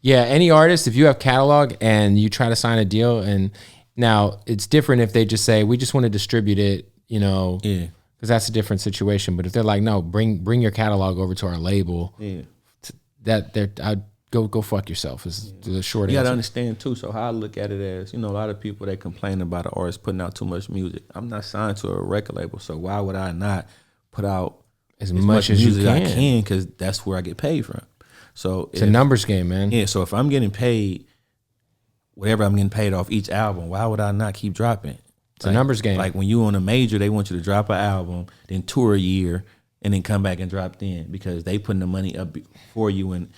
Yeah, any artist, if you have catalog and you try to sign a deal, and now it's different if they just say, we just want to distribute it, you know, because that's a different situation. But if they're like, no, bring your catalog over to our label, I'd go fuck yourself is the short answer. You got to understand too, so how I look at it as, you know, a lot of people, they complain about an artist putting out too much music. I'm not signed to a record label, so why would I not put out as much as music I can? Because that's where I get paid from. So it's a numbers game, man. Yeah, so if I'm getting paid, whatever I'm getting paid off each album, why would I not keep dropping? It's a numbers game. Like when you on a major, they want you to drop an album, then tour a year, and then come back and drop then because they putting the money up for you and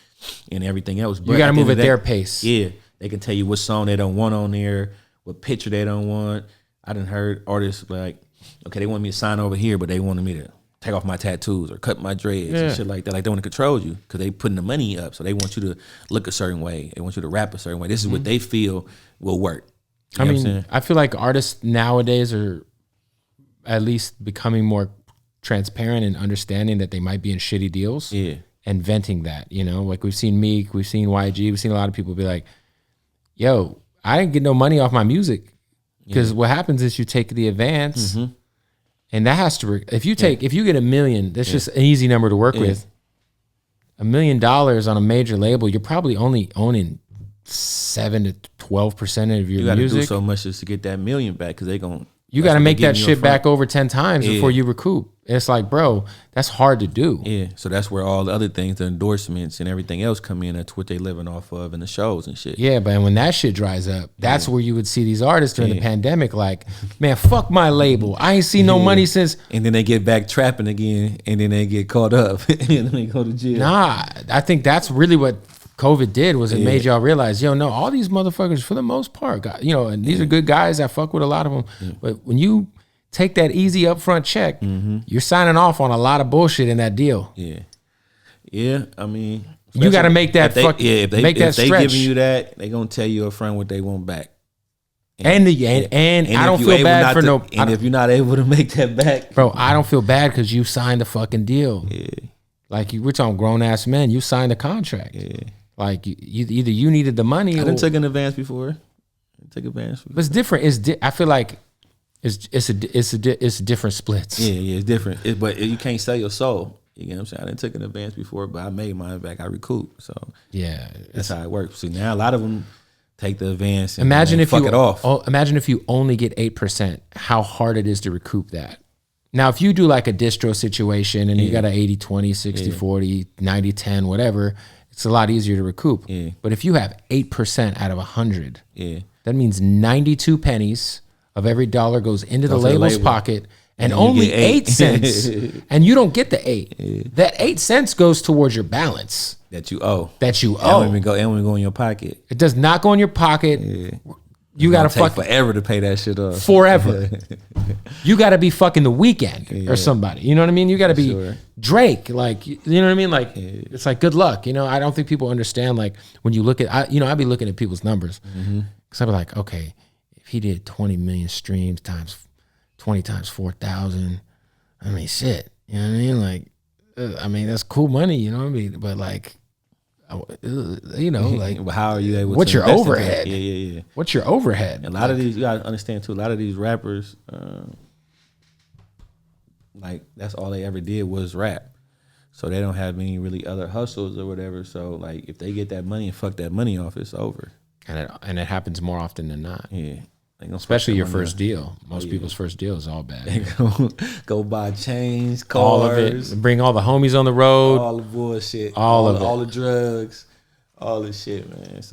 everything else. But you got to move at their pace. Yeah, they can tell you what song they don't want on there, what picture they don't want. I done heard artists like, okay, they want me to sign over here, but they wanted me to take off my tattoos or cut my dreads and shit like that. Like they want to control you because they putting the money up. So they want you to look a certain way. They want you to rap a certain way. This is what they feel will work. You know what I'm saying? I feel like artists nowadays are at least becoming more transparent and understanding that they might be in shitty deals. Yeah. And venting that, you know, like we've seen Meek, we've seen YG, we've seen a lot of people be like, yo, I didn't get no money off my music. Because what happens is you take the advance and that has to, if you get $1 million, that's just an easy number to work with. $1 million on a major label, you're probably only owning 7 to 12% of your music. You got to do so much just to get that $1 million back because you got to make that shit back over 10 times before you recoup. It's like, bro, that's hard to do. Yeah, so that's where all the other things, the endorsements and everything else come in. That's what they living off of and the shows and shit. Yeah, but when that shit dries up, that's where you would see these artists during the pandemic like, man, fuck my label. I ain't seen no money since. And then they get back trapping again and then they get caught up and then they go to jail. Nah, I think that's really what COVID did was it made y'all realize, yo, no, all these motherfuckers for the most part, got, you know, and these are good guys. I fuck with a lot of them. But when you take that easy upfront check, you're signing off on a lot of bullshit in that deal. Yeah, I mean, you got to make that if they giving you that, they gonna tell you up front what they want back. And I don't feel bad for no. And if you're not able to make that back, bro, I don't feel bad because you signed a fucking deal. Yeah, like we're talking grown ass men. You signed a contract. Yeah, like either you needed the money. I didn't take an advance before. But it's different. I feel like. It's different splits. Yeah, it's different. But you can't sell your soul. You know what I'm saying? I didn't take an advance before, but I made mine back. I recouped. So yeah, that's how it works. See, now a lot of them take the advance and fuck it off. Imagine if you only get 8%, how hard it is to recoup that. Now, if you do like a distro situation and you got an 80-20, 60-40, 90-10, whatever, it's a lot easier to recoup. Yeah. But if you have 8% out of 100, that means 92 pennies of every dollar goes into the label's pocket, and only 8 cents, and you don't get the 8. Yeah. That 8 cents goes towards your balance that you owe. It don't even go in your pocket. It does not go in your pocket. Yeah. You gotta fuck forever to pay that shit off. Forever. You gotta be fucking The Weeknd or somebody. You know what I mean? You gotta be Drake. Like, you know what I mean? Like, it's like good luck. You know, I don't think people understand. Like when you look at, I'd be looking at people's numbers because I'd be like, okay. If he did 20 million streams times 20 times 4,000, I mean, shit. You know what I mean? Like, I mean, that's cool money. You know what I mean? But like, you know, like, well, how are you able? What's to your overhead? Yeah. What's your overhead? And a lot of these, you gotta understand too. A lot of these rappers, like, that's all they ever did was rap. So they don't have any really other hustles or whatever. So like, if they get that money and fuck that money off, it's over. And it happens more often than not. Yeah. Especially your first deal. Most people's first deal is all bad. They go buy chains, cars. All of it. Bring all the homies on the road. All the bullshit. All of it. All the drugs. All the shit, man.